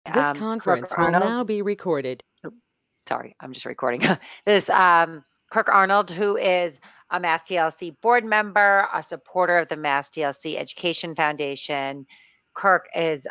This Kirk conference will Arnold. now be recorded. Sorry, I'm just recording. This Kirk Arnold, who is a Mass TLC board member, a supporter of the Mass TLC Education Foundation. Kirk has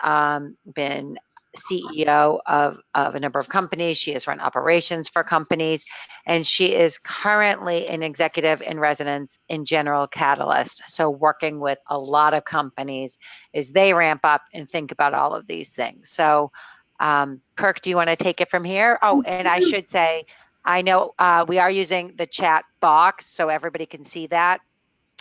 been CEO of a number of companies. She has run operations for companies, and she is currently an executive in residence in General Catalyst. So working with a lot of companies as they ramp up and think about all of these things. So Kirk, do you want to take it from here? Oh, and I should say, I know we are using the chat box so everybody can see that,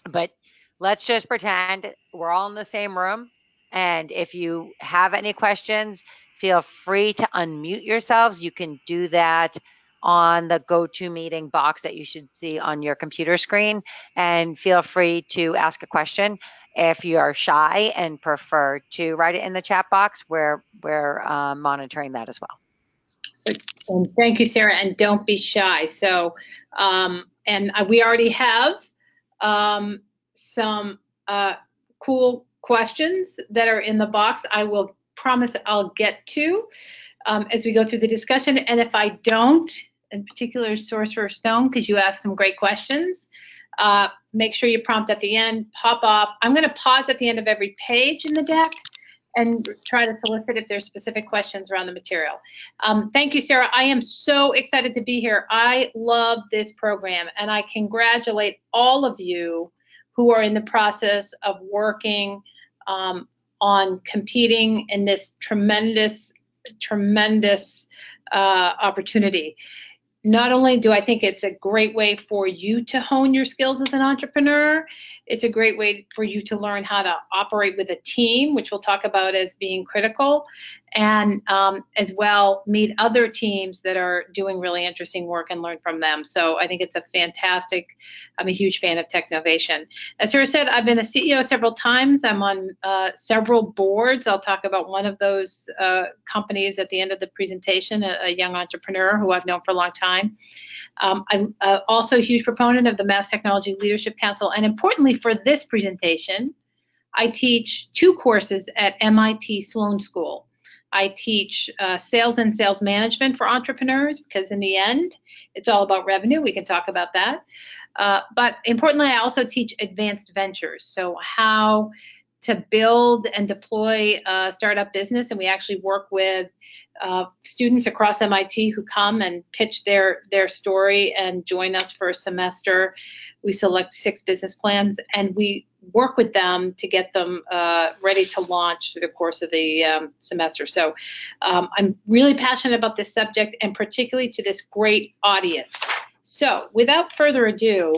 but let's just pretend we're all in the same room. And if you have any questions, feel free to unmute yourselves. You can do that on the GoToMeeting box that you should see on your computer screen, and feel free to ask a question. If you are shy and prefer to write it in the chat box, we're monitoring that as well. And thank you, Sarah, and don't be shy. So, and we already have some cool questions that are in the box. I will promise I'll get to as we go through the discussion. And if I don't, in particular, Sorcerer Stone, because you asked some great questions, make sure you prompt at the end, pop off. I'm going to pause at the end of every page in the deck and try to solicit if there's specific questions around the material. Thank you, Sarah. I am so excited to be here. I love this program, and I congratulate all of you who are in the process of working on competing in this tremendous opportunity. Not only do I think it's a great way for you to hone your skills as an entrepreneur, it's a great way for you to learn how to operate with a team, which we'll talk about as being critical, and as well meet other teams that are doing really interesting work and learn from them. So I think it's a fantastic, I'm a huge fan of Technovation. As Sarah said, I've been a CEO several times. I'm on several boards. I'll talk about one of those companies at the end of the presentation, a young entrepreneur who I've known for a long time. I'm also a huge proponent of the Mass Technology Leadership Council, and importantly for this presentation, I teach 2 courses at MIT Sloan School. I teach sales and sales management for entrepreneurs, because in the end, it's all about revenue. We can talk about that. But importantly, I also teach advanced ventures, so how to build and deploy a startup business. And we actually work with students across MIT who come and pitch their story and join us for a semester. We select 6 business plans, and we work with them to get them ready to launch through the course of the semester. So I'm really passionate about this subject, and particularly to this great audience. So without further ado,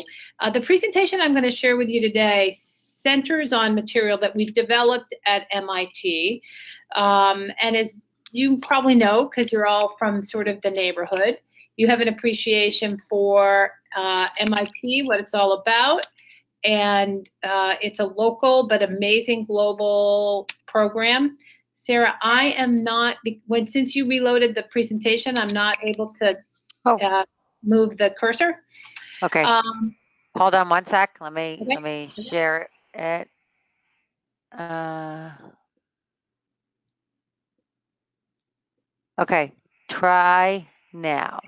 the presentation I'm going to share with you today centers on material that we've developed at MIT. And as you probably know, because you're all from sort of the neighborhood, you have an appreciation for MIT, what it's all about. And it's a local but amazing global program. Sarah, I am not, since you reloaded the presentation, I'm not able to move the cursor. Okay. Hold on one sec. Let me share it. Okay. Try now.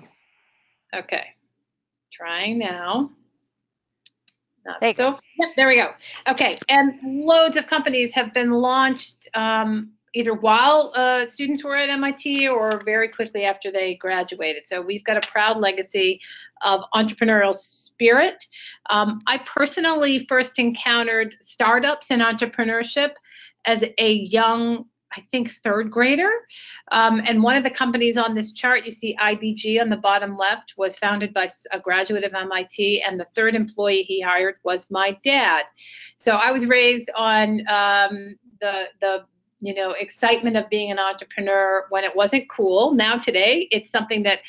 Okay. Trying now. Yep, there we go. Okay, and loads of companies have been launched either while students were at MIT or very quickly after they graduated. So we've got a proud legacy of entrepreneurial spirit. I personally first encountered startups and entrepreneurship as a young, I think, 3rd grader. And one of the companies on this chart, you see IDG on the bottom left, was founded by a graduate of MIT, and the 3rd employee he hired was my dad. So I was raised on the excitement of being an entrepreneur when it wasn't cool. Now today, it's something that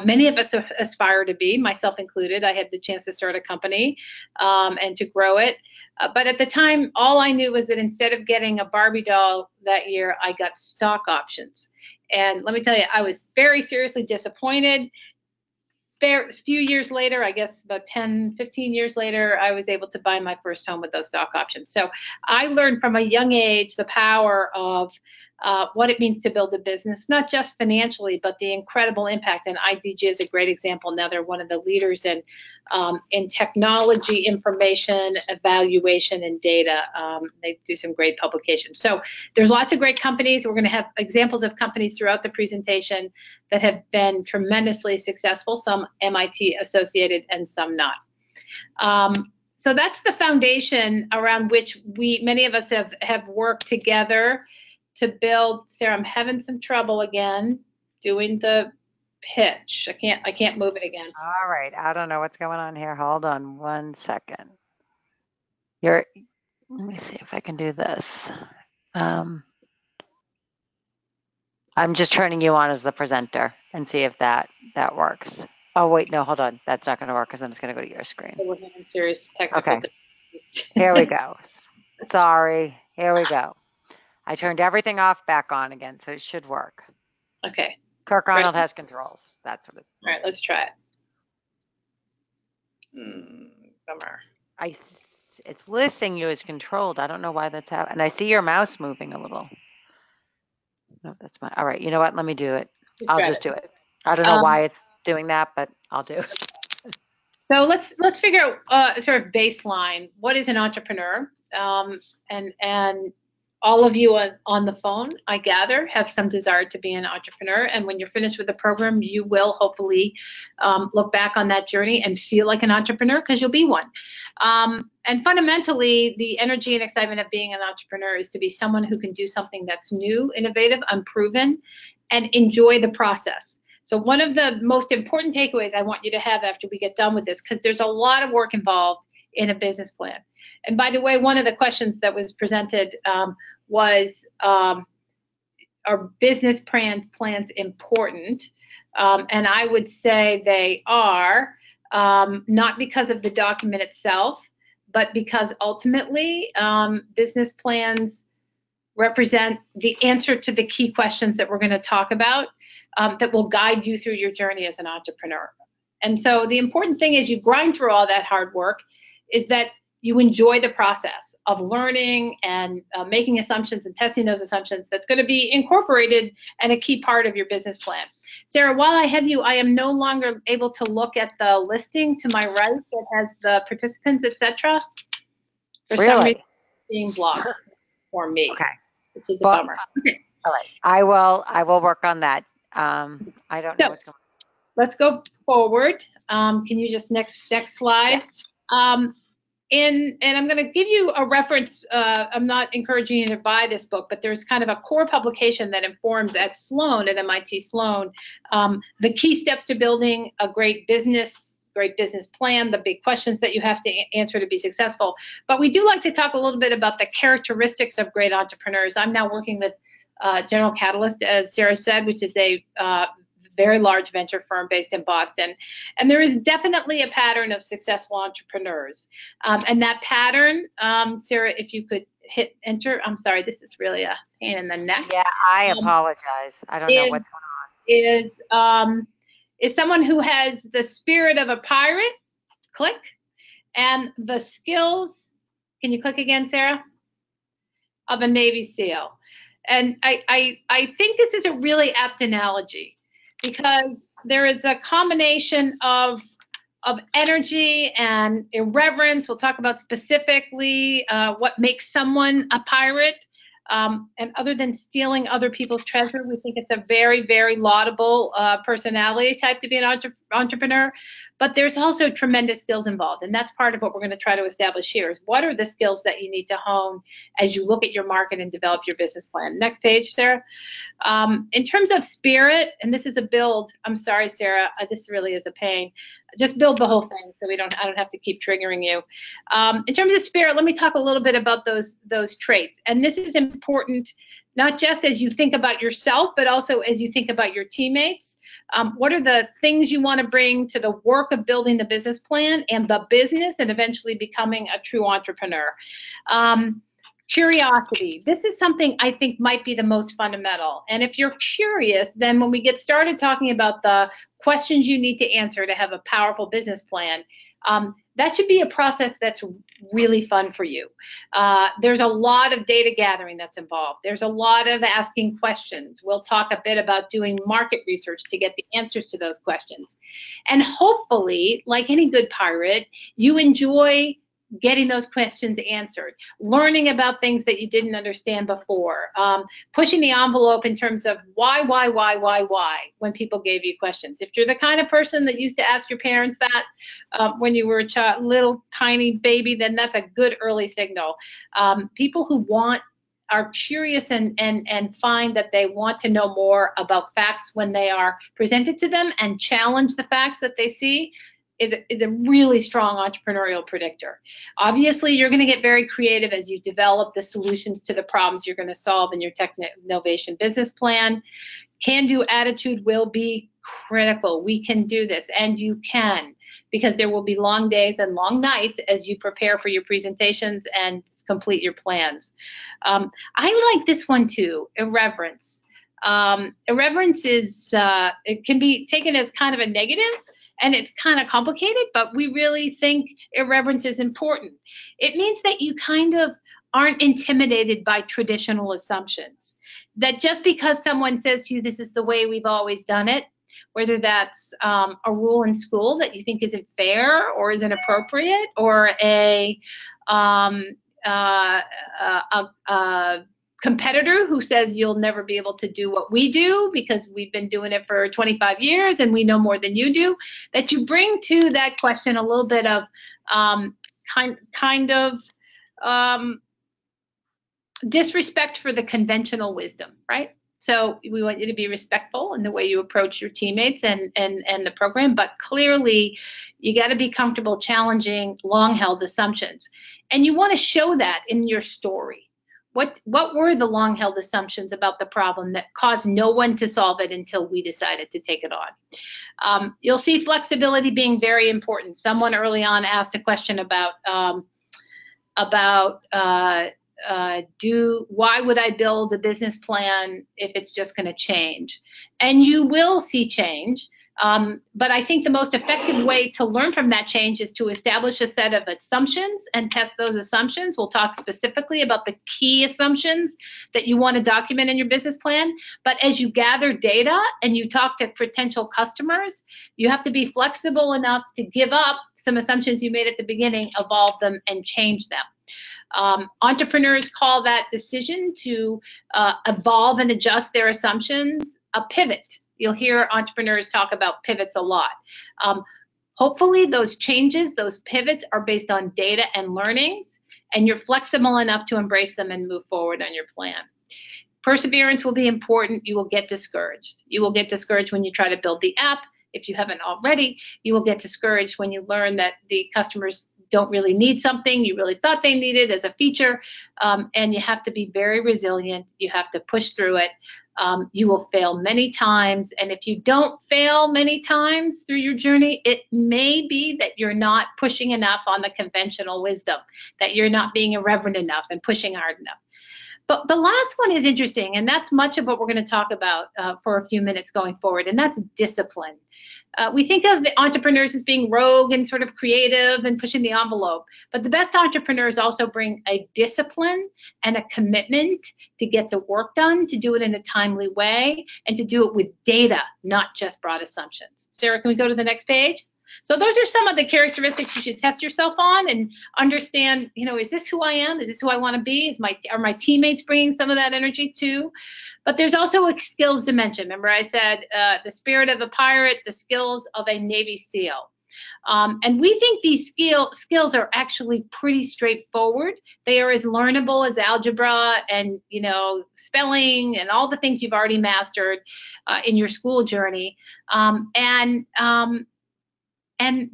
many of us aspire to be, myself included. I had the chance to start a company and to grow it. But at the time, all I knew was that instead of getting a Barbie doll that year, I got stock options. And let me tell you, I was very seriously disappointed, few years later, I guess about 10, 15 years later, I was able to buy my first home with those stock options. So I learned from a young age the power of what it means to build a business, not just financially, but the incredible impact. And IDG is a great example. Now they're one of the leaders in technology, information, evaluation, and data. They do some great publications. So there's lots of great companies. We're going to have examples of companies throughout the presentation that have been tremendously successful, some MIT associated and some not. So that's the foundation around which many of us have worked together to build. Sarah, I'm having some trouble again doing the pitch. I can't move it again. All right. I don't know what's going on here. Hold on 1 second. Let me see if I can do this. I'm just turning you on as the presenter and see if that works. Oh, wait, no, hold on. That's not going to work because then it's going to go to your screen. We're having serious technical difficulties. Here we go. Sorry. Here we go. I turned everything off back on again, so it should work. Okay. Kirk Arnold has controls. That's what it's. All right, let's try it. Bummer. It's listing you as controlled. I don't know why that's happening. And I see your mouse moving a little. No, that's fine. All right, you know what? Let me do it. I'll just do it. I don't know why it's doing that, but I'll do it. So let's figure out sort of baseline. What is an entrepreneur? And all of you on the phone, I gather, have some desire to be an entrepreneur. And when you're finished with the program, you will hopefully look back on that journey and feel like an entrepreneur because you'll be one. And fundamentally, the energy and excitement of being an entrepreneur is to be someone who can do something that's new, innovative, unproven, and enjoy the process. So one of the most important takeaways I want you to have after we get done with this, because there's a lot of work involved in a business plan. And by the way, one of the questions that was presented was, are business plans important? And I would say they are, not because of the document itself, but because ultimately business plans represent the answer to the key questions that we're going to talk about that will guide you through your journey as an entrepreneur. And so the important thing as you grind through all that hard work is that you enjoy the process of learning and making assumptions and testing those assumptions. That's going to be incorporated and a key part of your business plan. Sarah, while I have you, I am no longer able to look at the listing to my right that has the participants, etc. For some reason, it's being blocked for me, which is a bummer. Okay. All right, I will work on that. I don't know what's going on. Let's go forward. Can you just next slide? Yeah. And I'm going to give you a reference. I'm not encouraging you to buy this book, but there's kind of a core publication that informs at Sloan, at MIT Sloan, the key steps to building a great business plan, the big questions that you have to answer to be successful. But we do like to talk a little bit about the characteristics of great entrepreneurs. I'm now working with General Catalyst, as Sarah said, which is a very large venture firm based in Boston. And there is definitely a pattern of successful entrepreneurs. And that pattern, Sarah, if you could hit enter. I'm sorry, this is really a pain in the neck. Yeah, I apologize. I don't know what's going on. Is someone who has the spirit of a pirate, click, and the skills, can you click again, Sarah, of a Navy SEAL. And I think this is a really apt analogy, because there is a combination of energy and irreverence. We'll talk about specifically what makes someone a pirate. And other than stealing other people's treasure, we think it's a very, very laudable personality type to be an entrepreneur. But there's also tremendous skills involved. And that's part of what we're going to try to establish here is what are the skills that you need to hone as you look at your market and develop your business plan. Next page, Sarah. In terms of spirit, and this is a build. I'm sorry, Sarah, this really is a pain. Just build the whole thing so I don't have to keep triggering you. In terms of spirit, let me talk a little bit about those traits. And this is important, not just as you think about yourself, but also as you think about your teammates. What are the things you want to bring to the work of building the business plan and the business and eventually becoming a true entrepreneur? Curiosity. This is something I think might be the most fundamental. And if you're curious, then when we get started talking about the questions you need to answer to have a powerful business plan, that should be a process that's really fun for you. There's a lot of data gathering that's involved. There's a lot of asking questions. We'll talk a bit about doing market research to get the answers to those questions. And hopefully, like any good pirate, you enjoy getting those questions answered, learning about things that you didn't understand before, pushing the envelope in terms of why, when people gave you questions. If you're the kind of person that used to ask your parents that when you were a child, little tiny baby, then that's a good early signal. People who are curious and find that they want to know more about facts when they are presented to them and challenge the facts that they see is a really strong entrepreneurial predictor. Obviously, you're going to get very creative as you develop the solutions to the problems you're going to solve in your Technovation business plan. Can-do attitude will be critical. We can do this, and you can, because there will be long days and long nights as you prepare for your presentations and complete your plans. I like this one too, irreverence. Irreverence is, it can be taken as kind of a negative, and it's kind of complicated, but we really think irreverence is important. It means that you kind of aren't intimidated by traditional assumptions. That just because someone says to you, this is the way we've always done it, whether that's a rule in school that you think isn't fair or isn't appropriate, or a competitor who says you'll never be able to do what we do because we've been doing it for 25 years and we know more than you do, that you bring to that question a little bit of kind of disrespect for the conventional wisdom, right? So we want you to be respectful in the way you approach your teammates and the program, but clearly you got to be comfortable challenging long-held assumptions. And you want to show that in your story. What were the long-held assumptions about the problem that caused no one to solve it until we decided to take it on? You'll see flexibility being very important. Someone early on asked a question about why would I build a business plan if it's just going to change? And you will see change. But I think the most effective way to learn from that change is to establish a set of assumptions and test those assumptions. We'll talk specifically about the key assumptions that you want to document in your business plan. But as you gather data and you talk to potential customers, you have to be flexible enough to give up some assumptions you made at the beginning, evolve them, and change them. Entrepreneurs call that decision to evolve and adjust their assumptions a pivot. You'll hear entrepreneurs talk about pivots a lot. Hopefully those changes, those pivots are based on data and learnings, and you're flexible enough to embrace them and move forward on your plan. Perseverance will be important. You will get discouraged. You will get discouraged when you try to build the app. If you haven't already, you will get discouraged when you learn that the customers don't really need something you really thought they needed as a feature, and you have to be very resilient. You have to push through it. You will fail many times, and if you don't fail many times through your journey, it may be that you're not pushing enough on the conventional wisdom, that you're not being irreverent enough and pushing hard enough. But the last one is interesting, and that's much of what we're going to talk about for a few minutes going forward, and that's discipline. We think of entrepreneurs as being rogue and sort of creative and pushing the envelope, but the best entrepreneurs also bring a discipline and a commitment to get the work done, to do it in a timely way, and to do it with data, not just broad assumptions. Sarah, can we go to the next page? So those are some of the characteristics you should test yourself on and understand, is this who I am? Is this who I want to be? Are my teammates bringing some of that energy too? But there's also a skills dimension. Remember I said the spirit of a pirate, the skills of a Navy SEAL. And we think these skills are actually pretty straightforward. They are as learnable as algebra and, spelling and all the things you've already mastered in your school journey. And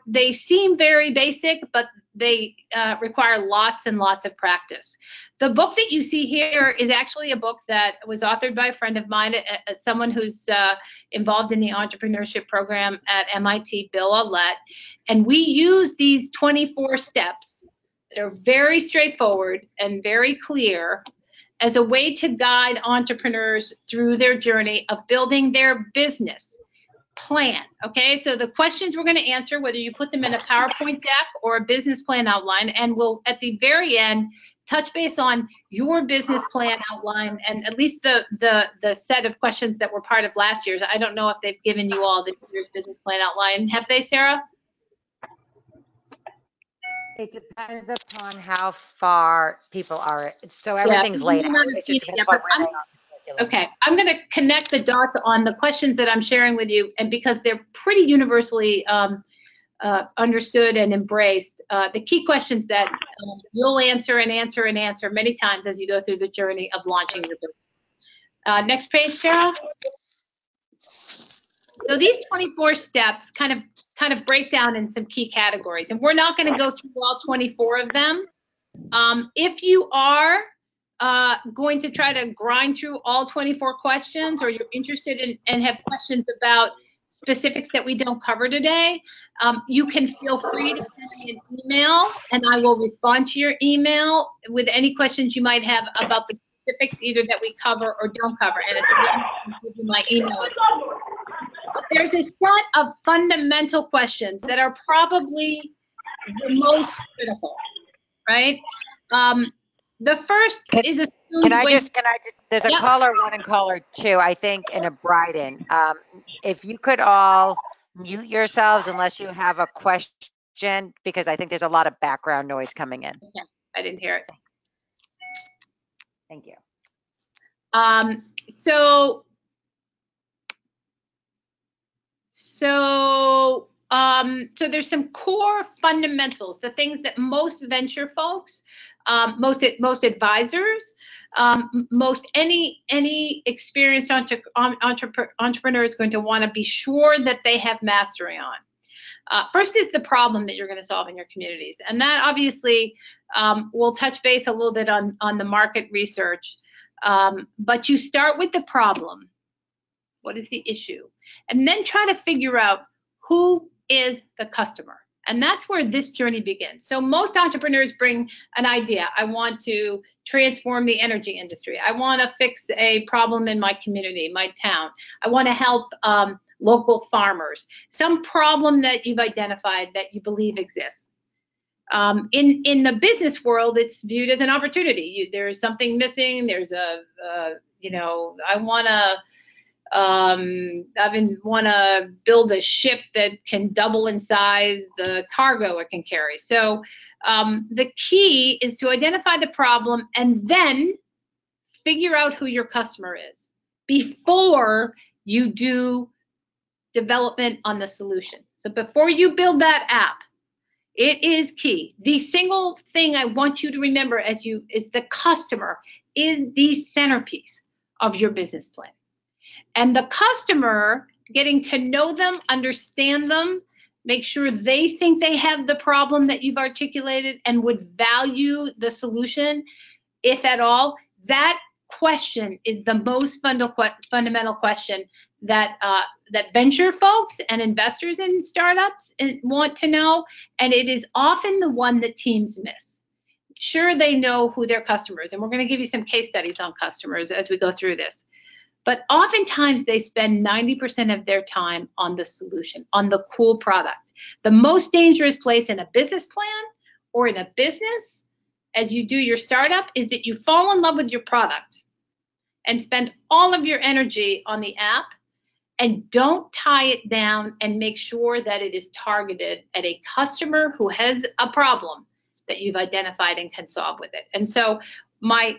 they seem very basic, but they require lots and lots of practice. The book that you see here is actually a book that was authored by a friend of mine, someone who's involved in the entrepreneurship program at MIT, Bill Aulette. And we use these 24 steps that are very straightforward and very clear as a way to guide entrepreneurs through their journey of building their business plan. Okay, so the questions we're going to answer, whether you put them in a PowerPoint deck or a business plan outline, and we'll at the very end touch base on your business plan outline and at least the set of questions that were part of last year's. I don't know if they've given you all this year's business plan outline. Have they, Sarah? It depends upon how far people are. So Yeah, everything's laid you out. may not have It seen just it depends yet, what but where they are. in particular. okay, I'm going to connect the dots on the questions that I'm sharing with you, and because they're pretty universally understood and embraced, the key questions that you'll answer and answer and answer many times as you go through the journey of launching your business. Next page, Sarah. So these 24 steps kind of break down in some key categories, and we're not going to go through all 24 of them. If you are going to try to grind through all 24 questions, or you're interested in and have questions about specifics that we don't cover today, you can feel free to send me an email, and I will respond to your email with any questions you might have about the specifics, either that we cover or don't cover. And at the end, I'll give you my email address. But there's a set of fundamental questions that are probably the most critical, right? The first is assumed. Can I just, there's a Yep. caller 1 and caller 2, I think, and a Bryden. If you could all mute yourselves unless you have a question, because I think there's a lot of background noise coming in. Yeah, I didn't hear it. Thank you. So there's some core fundamentals, the things that most venture folks, most advisors, most any experienced entrepreneur is going to want to be sure that they have mastery on. First is the problem that you're going to solve in your communities, and that obviously we'll touch base a little bit on the market research, but you start with the problem. What is the issue? And then try to figure out who is the customer. And that's where this journey begins. So most entrepreneurs bring an idea. I want to transform the energy industry. I want to fix a problem in my community, my town. I want to help local farmers. Some problem that you've identified that you believe exists. In the business world, it's viewed as an opportunity. There's something missing. There's I want to build a ship that can double in size the cargo it can carry. So the key is to identify the problem and then figure out who your customer is before you do development on the solution. So before you build that app, it is key. The single thing I want you to remember is the customer is the centerpiece of your business plan. And the customer, getting to know them, understand them, make sure they think they have the problem that you've articulated and would value the solution, if at all. That question is the most fundamental question that venture folks and investors in startups want to know, and it is often the one that teams miss. Sure, they know who their customer is, and we're going to give you some case studies on customers as we go through this. But oftentimes they spend 90% of their time on the solution, on the cool product. The most dangerous place in a business plan or in a business as you do your startup is that you fall in love with your product and spend all of your energy on the app and don't tie it down and make sure that it is targeted at a customer who has a problem that you've identified and can solve with it. And so my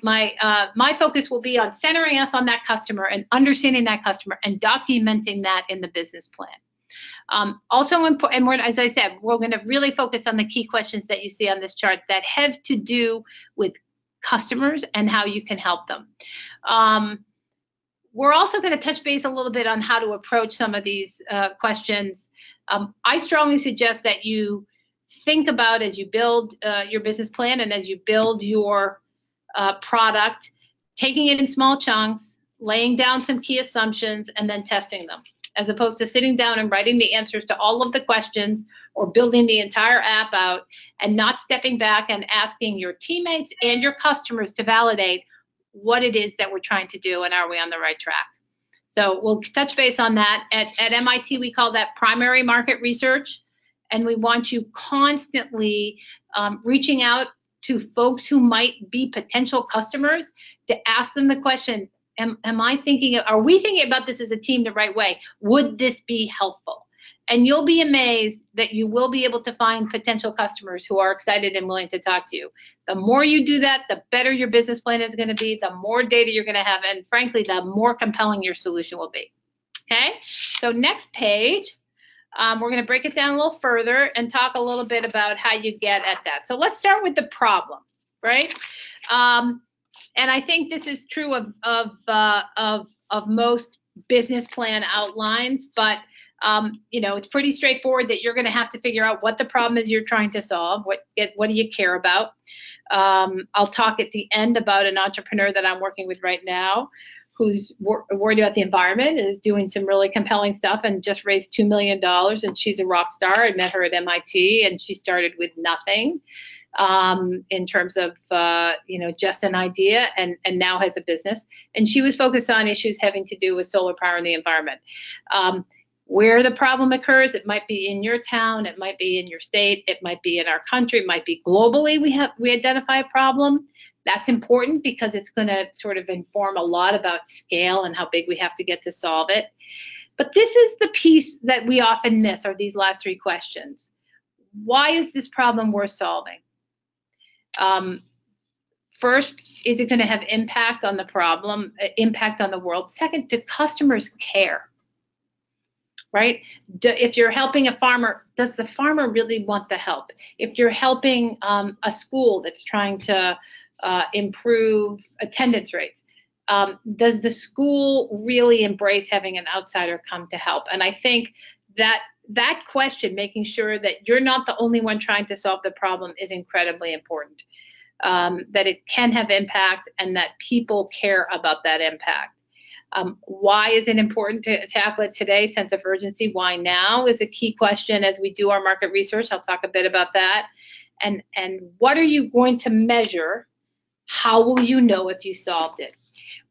focus will be on centering us on that customer and understanding that customer and documenting that in the business plan. Also important, and as I said, we're going to really focus on the key questions that you see on this chart that have to do with customers and how you can help them. We're also going to touch base a little bit on how to approach some of these questions. I strongly suggest that you think about, as you build your business plan and as you build your product, taking it in small chunks, laying down some key assumptions, and then testing them. as opposed to sitting down and writing the answers to all of the questions or building the entire app out and not stepping back and asking your teammates and your customers to validate what it is that we're trying to do and are we on the right track. So we'll touch base on that. At MIT, we call that primary market research, and we want you constantly reaching out to folks who might be potential customers to ask them the question, are we thinking about this as a team the right way? Would this be helpful? And you'll be amazed that you will be able to find potential customers who are excited and willing to talk to you. The more you do that, the better your business plan is going to be, the more data you're going to have, and frankly, the more compelling your solution will be. Okay, so next page, we're going to break it down a little further and talk a little bit about how you get at that. So let's start with the problem, right? And I think this is true of most business plan outlines, but it's pretty straightforward that you're going to have to figure out what the problem is you're trying to solve. What do you care about? I'll talk at the end about an entrepreneur that I'm working with right now who's worried about the environment, is doing some really compelling stuff and just raised $2 million, and she's a rock star. I met her at MIT, and she started with nothing in terms of just an idea, and now has a business. And she was focused on issues having to do with solar power and the environment. Where the problem occurs, it might be in your town, it might be in your state, it might be in our country, it might be globally. We identify a problem. That's important because it's going to sort of inform a lot about scale and how big we have to get to solve it. But this is the piece that we often miss, are these last three questions. Why is this problem worth solving? First, is it going to have impact on the problem, impact on the world? Second, do customers care? Right? If you're helping a farmer, does the farmer really want the help? If you're helping a school that's trying to improve attendance rates, does the school really embrace having an outsider come to help? And I think that question, making sure that you're not the only one trying to solve the problem, is incredibly important. That it can have impact and that people care about that impact. Why is it important to tackle it today? Sense of urgency. Why now is a key question as we do our market research. I'll talk a bit about that. And what are you going to measure? How will you know if you solved it?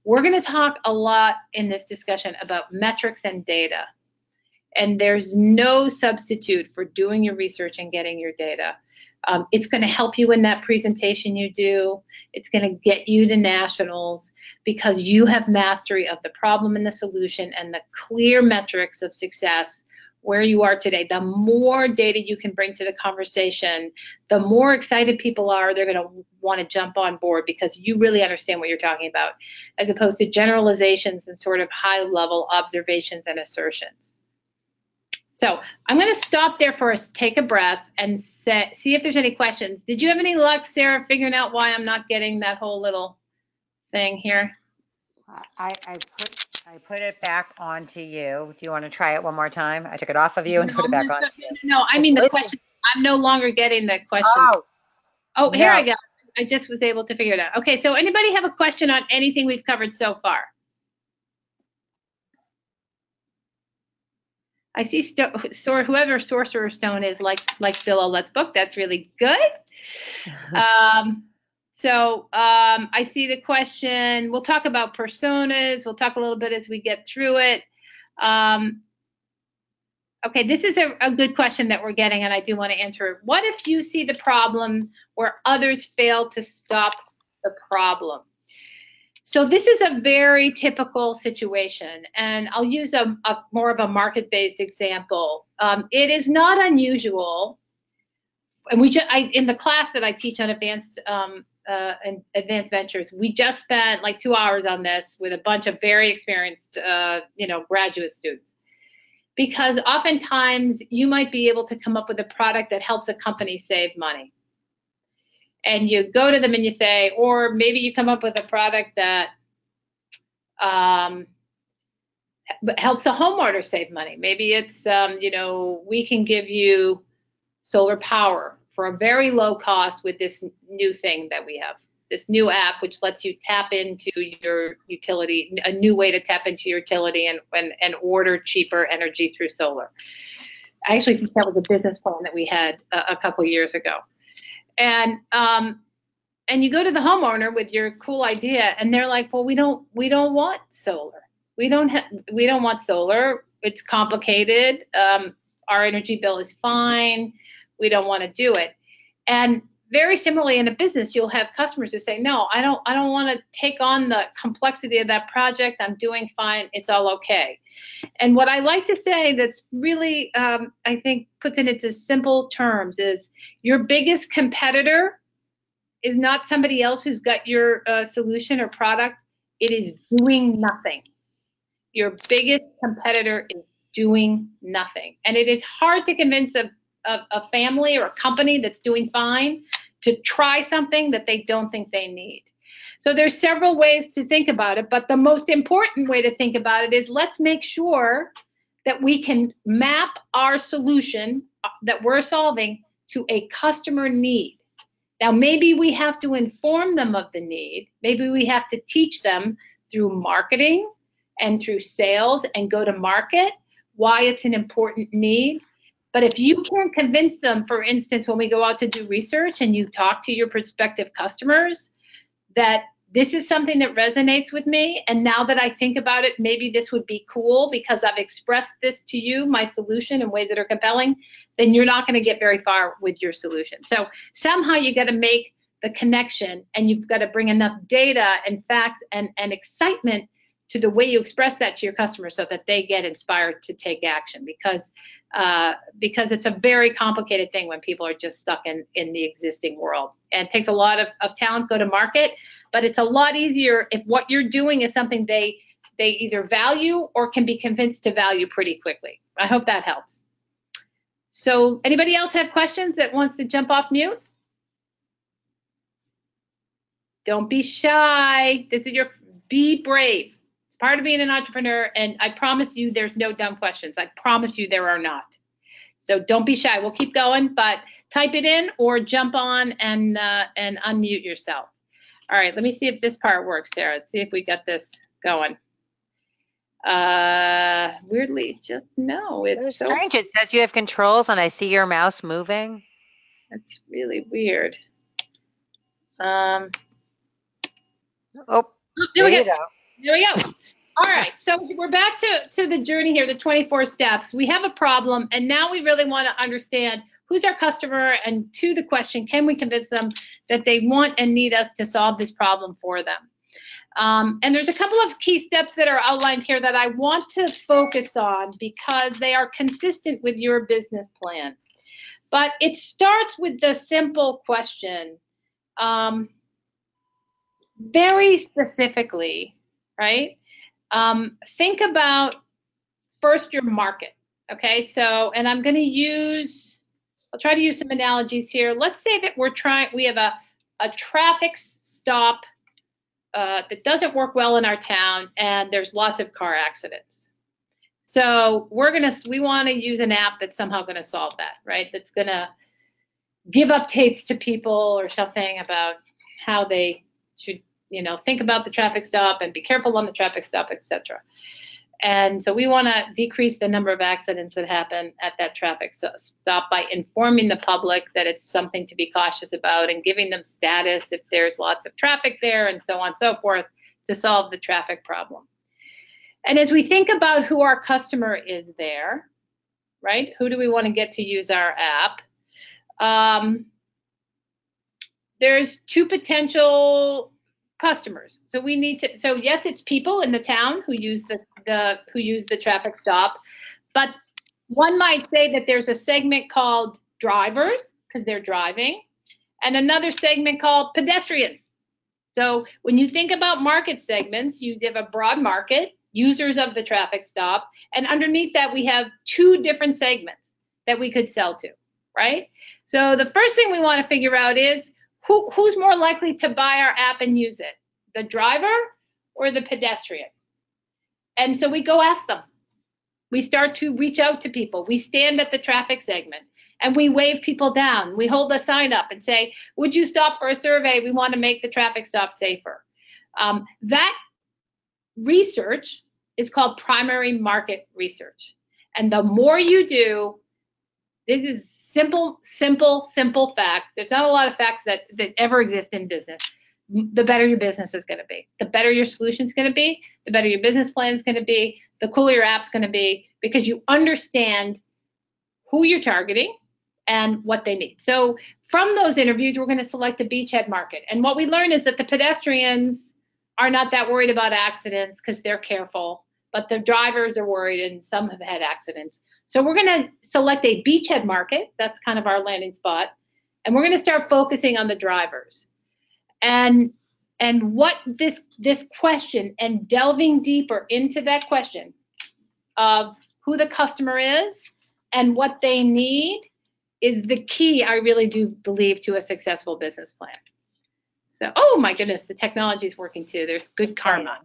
We're going to talk a lot in this discussion about metrics and data. And there's no substitute for doing your research and getting your data. It's going to help you in that presentation you do. It's going to get you to nationals because you have mastery of the problem and the solution and the clear metrics of success where you are today. The more data you can bring to the conversation, the more excited people are. They're going to want to jump on board because you really understand what you're talking about, as opposed to generalizations and sort of high-level observations and assertions. So I'm going to stop there for us, take a breath, and see if there's any questions. Did you have any luck, Sarah, figuring out why I'm not getting that whole little thing here? I put it back onto you. Do you want to try it one more time? I took it off of you and put it back onto you. No, I mean the question. I'm no longer getting the question. Oh, here I go. I just was able to figure it out. Okay, so anybody have a question on anything we've covered so far? I see whoever Sorcerer Stone is likes Bill Let's Book. That's really good. I see the question. We'll talk about personas. We'll talk a little bit as we get through it. Okay, this is a good question that we're getting, and I do want to answer it. What if you see the problem where others fail to stop the problem? So this is a very typical situation, and I'll use a more of a market-based example. It is not unusual, and in the class that I teach on advanced ventures, we just spent like 2 hours on this with a bunch of very experienced, graduate students. Because oftentimes you might be able to come up with a product that helps a company save money. And you go to them and you say, or maybe you come up with a product that helps a homeowner save money. Maybe it's, we can give you solar power for a very low cost with this new thing that we have. this new app which lets you tap into your utility, a new way to tap into your utility and order cheaper energy through solar. I actually think that was a business plan that we had a couple of years ago. And you go to the homeowner with your cool idea, and they're like, "Well, we don't want solar. We don't want solar. It's complicated. Our energy bill is fine. We don't want to do it." And very similarly, in a business, you'll have customers who say, "No, I don't want to take on the complexity of that project. I'm doing fine. It's all okay." And what I like to say that's really, I think, puts it into simple terms is your biggest competitor is not somebody else who's got your solution or product. It is doing nothing. Your biggest competitor is doing nothing. And it is hard to convince a family or a company that's doing fine to try something that they don't think they need. So there's several ways to think about it, but the most important way to think about it is let's make sure that we can map our solution that we're solving to a customer need. Now, maybe we have to inform them of the need. Maybe we have to teach them through marketing and through sales and go to market why it's an important need. But if you can't convince them, for instance, when we go out to do research and you talk to your prospective customers, that this is something that resonates with me, and now that I think about it, maybe this would be cool because I've expressed this to you, my solution, in ways that are compelling, then you're not going to get very far with your solution. So somehow you got to make the connection, and you've got to bring enough data and facts and excitement to the way you express that to your customers so that they get inspired to take action, because it's a very complicated thing when people are just stuck in the existing world. And it takes a lot of talent go to market, but it's a lot easier if what you're doing is something they either value or can be convinced to value pretty quickly. I hope that helps. So anybody else have questions that wants to jump off mute? Don't be shy. Be brave. Part of being an entrepreneur, and I promise you there's no dumb questions. I promise you there are not. So don't be shy. We'll keep going, but type it in or jump on and unmute yourself. All right, let me see if this part works, Sarah. Let's see if we got this going. Weirdly, just no. It's so strange. It says you have controls, and I see your mouse moving. That's really weird. Oh, there we go. There we go. All right, so we're back to the journey here, the 24 steps. We have a problem, and now we really want to understand who's our customer, and to the question, can we convince them that they want and need us to solve this problem for them? And there's a couple of key steps that are outlined here that I want to focus on because they are consistent with your business plan. But it starts with the simple question, very specifically, right? Think about first your market, okay? So, and I'll try to use some analogies here. Let's say that we have a traffic stop that doesn't work well in our town, and there's lots of car accidents. So we want to use an app that's somehow going to solve that, right? That's going to give updates to people or something about how they should think about the traffic stop and be careful on the traffic stop, etc. And so we want to decrease the number of accidents that happen at that traffic stop by informing the public that it's something to be cautious about and giving them status if there's lots of traffic there and so on and so forth to solve the traffic problem. And as we think about who our customer is there, right? Who do we want to get to use our app? There's two potential customers. So yes, it's people in the town who use the traffic stop, but one might say that there's a segment called drivers because they're driving, and another segment called pedestrians. So when you think about market segments, you have a broad market, users of the traffic stop, and underneath that we have two different segments that we could sell to, right? So the first thing we want to figure out is who's more likely to buy our app and use it, the driver or the pedestrian? And so we go ask them. We start to reach out to people. We stand at the traffic segment And we wave people down. We hold a sign up and say, would you stop for a survey? We want to make the traffic stop safer. That research is called primary market research. And the more you do, this is simple fact. There's not a lot of facts that ever exist in business. The better your business is going to be. The better your solution is going to be. The better your business plan is going to be. The cooler your app's going to be, because you understand who you're targeting and what they need. So from those interviews, we're going to select the beachhead market. And what we learned is that the pedestrians are not that worried about accidents because they're careful, but the drivers are worried, and some have had accidents. So we're going to select a beachhead market. That's kind of our landing spot. And we're going to start focusing on the drivers. And what this question, and delving deeper into that question of who the customer is and what they need, is the key, I really do believe, to a successful business plan. So, oh my goodness, the technology is working too. There's good karma.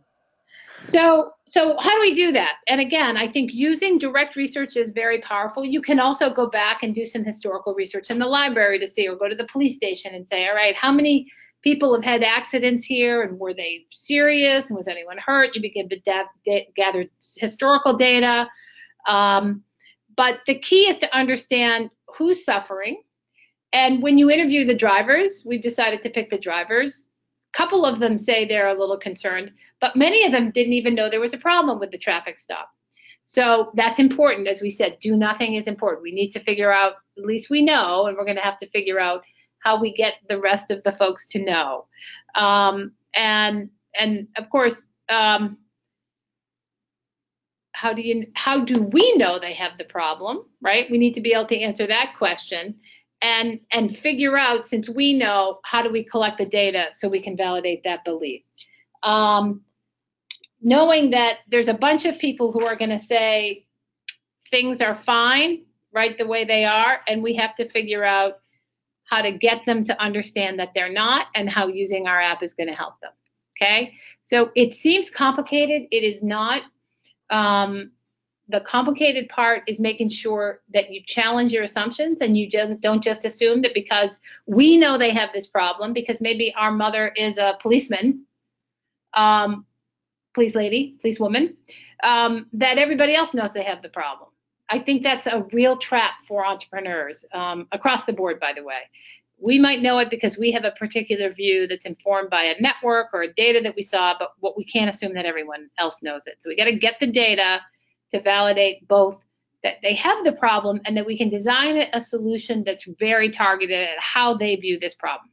So how do we do that? And again, I think using direct research is very powerful. You can also go back and do some historical research in the library to see, or go to the police station and say, all right, how many people have had accidents here, and were they serious, and was anyone hurt? You begin to gather historical data. But the key is to understand who's suffering. And when you interview the drivers, we've decided to pick the drivers. A couple of them say they're a little concerned, but many of them didn't even know there was a problem with the traffic stop. So that's important. As we said, do nothing is important. We need to figure out, at least we know, and we're going to have to figure out how we get the rest of the folks to know. And of course, how do we know they have the problem, right? We need to be able to answer that question, and figure out, since we know, how do we collect the data so we can validate that belief. Knowing that there's a bunch of people who are going to say things are fine, right, the way they are, and we have to figure out how to get them to understand that they're not, and how using our app is going to help them. Okay, so it seems complicated. It is not. The complicated part is making sure that you challenge your assumptions, and you don't just assume that because we know they have this problem, because maybe our mother is a policeman, police lady, police woman, that everybody else knows they have the problem. I think that's a real trap for entrepreneurs, across the board, by the way. We might know it because we have a particular view that's informed by a network or a data that we saw, but what we can't assume that everyone else knows it. So we got to get the data to validate both that they have the problem and that we can design a solution that's very targeted at how they view this problem.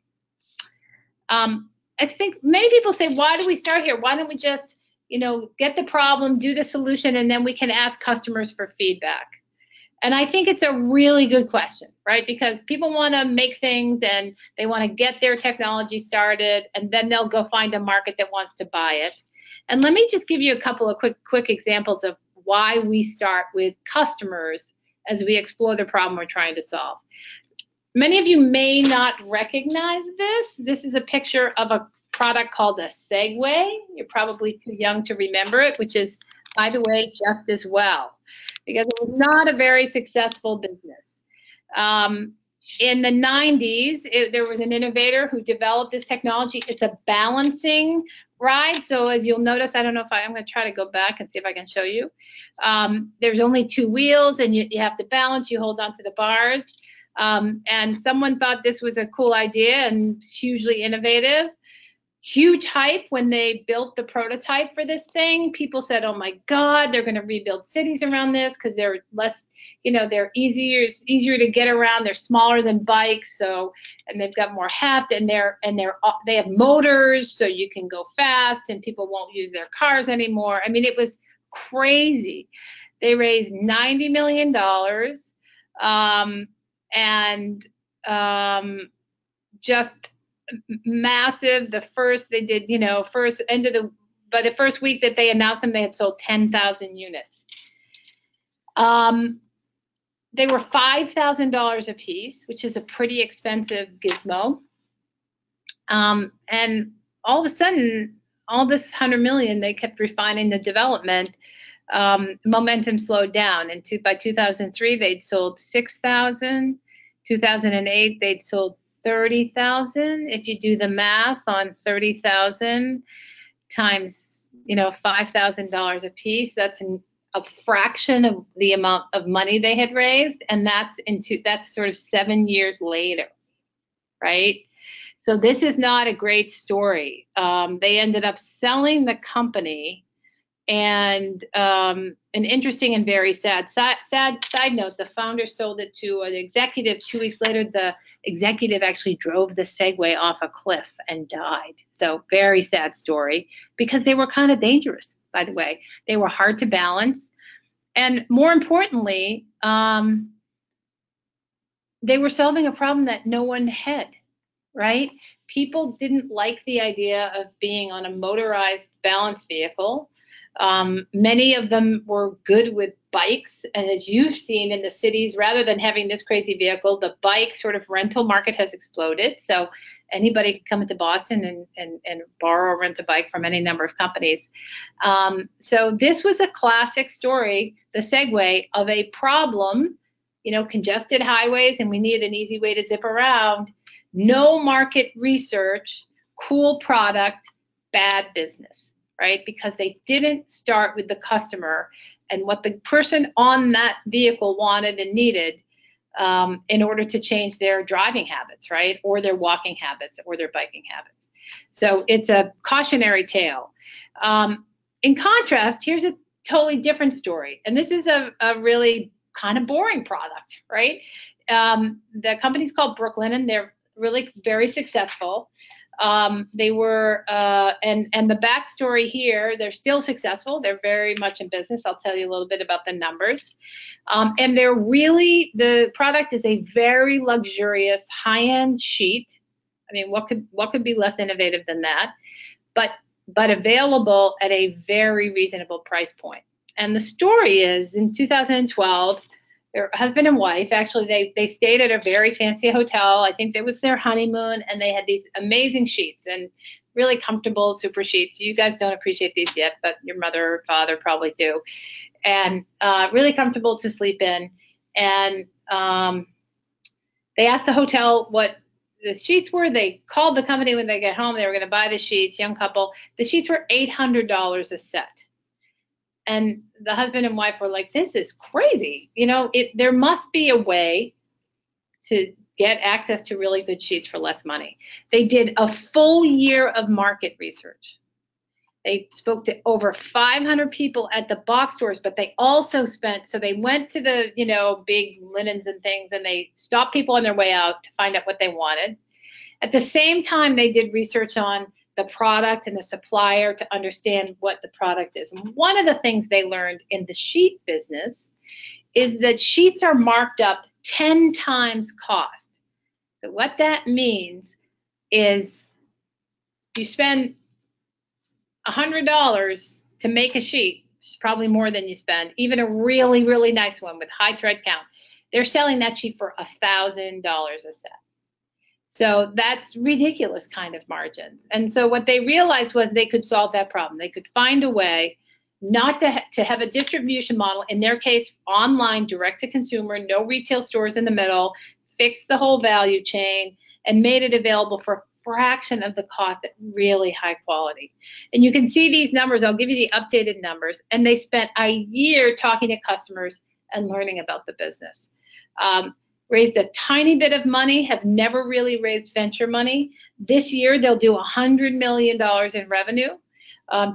I think many people say, why do we start here? Why don't we just, get the problem, do the solution, and then we can ask customers for feedback? And I think it's a really good question, right? Because people want to make things, and they want to get their technology started, and then they'll go find a market that wants to buy it. And let me just give you a couple of quick examples of why we start with customers as we explore the problem we're trying to solve. Many of you may not recognize this. This is a picture of a product called a Segway. You're probably too young to remember it, which is, by the way, just as well, because it was not a very successful business. In the 90s, there was an innovator who developed this technology. It's a balancing ride. So as you'll notice, I don't know if I'm going to try to go back and see if I can show you. There's only two wheels, and you have to balance. You hold onto the bars. And someone thought this was a cool idea and hugely innovative. Huge hype when they built the prototype for this thing. People said, oh my God, they're going to rebuild cities around this because they're less, they're easier to get around. They're smaller than bikes, and they've got more heft, and they have motors, so you can go fast, and people won't use their cars anymore. I mean, it was crazy. They raised $90 million, and just massive. The first they did, by the first week that they announced them, they had sold 10,000 units. They were $5,000 a piece, which is a pretty expensive gizmo. And all of a sudden, all this 100 million, they kept refining the development. Momentum slowed down, and by 2003, they'd sold 6,000. 2008, they'd sold 30,000. If you do the math on 30,000 times, $5,000 a piece, that's a fraction of the amount of money they had raised, and that's sort of 7 years later, right? So this is not a great story. They ended up selling the company, and an interesting and very sad side note, the founder sold it to an executive. 2 weeks later, the executive actually drove the Segway off a cliff and died. So very sad story, because they were kind of dangerous, by the way. They were hard to balance. And more importantly, they were solving a problem that no one had, right? People didn't like the idea of being on a motorized balance vehicle. Many of them were good with bikes. And as you've seen in the cities, rather than having this crazy vehicle, the bike sort of rental market has exploded. So anybody can come into Boston and borrow or rent a bike from any number of companies. So this was a classic story, the Segway, of a problem, congested highways, and we needed an easy way to zip around. No market research, cool product, bad business, right? Because they didn't start with the customer and what the person on that vehicle wanted and needed in order to change their driving habits, right? Or their walking habits or their biking habits. So it's a cautionary tale. In contrast, here's a totally different story. And this is a really kind of boring product, right? The company's called Brooklyn, and they're really very successful. They were, and the backstory here, they're still successful. They're very much in business. I'll tell you a little bit about the numbers. And the product is a very luxurious high-end sheet. I mean, what could be less innovative than that? But available at a very reasonable price point. And the story is, in 2012, their husband and wife, actually, they stayed at a very fancy hotel. I think it was their honeymoon, and they had these amazing sheets and really comfortable super sheets. You guys don't appreciate these yet, but your mother or father probably do. And really comfortable to sleep in. And they asked the hotel what the sheets were. They called the company when they get home. They were going to buy the sheets, young couple. The sheets were $800 a set. And the husband and wife were like, this is crazy. There must be a way to get access to really good sheets for less money. They did a full year of market research. They spoke to over 500 people at the box stores, but they also so they went to the, big linens and things, and they stopped people on their way out to find out what they wanted. At the same time, they did research on the product and the supplier to understand what the product is. And one of the things they learned in the sheet business is that sheets are marked up 10 times cost. So what that means is you spend $100 to make a sheet, which is probably more than you spend, even a really, really nice one with high thread count. They're selling that sheet for $1,000 a set. So that's ridiculous kind of margins. And so what they realized was they could solve that problem. They could find a way not to have a distribution model, in their case, online, direct to consumer, no retail stores in the middle, fixed the whole value chain, and made it available for a fraction of the cost at really high quality. And you can see these numbers. I'll give you the updated numbers. And they spent a year talking to customers and learning about the business. Raised a tiny bit of money, have never really raised venture money. This year, they'll do $100 million in revenue.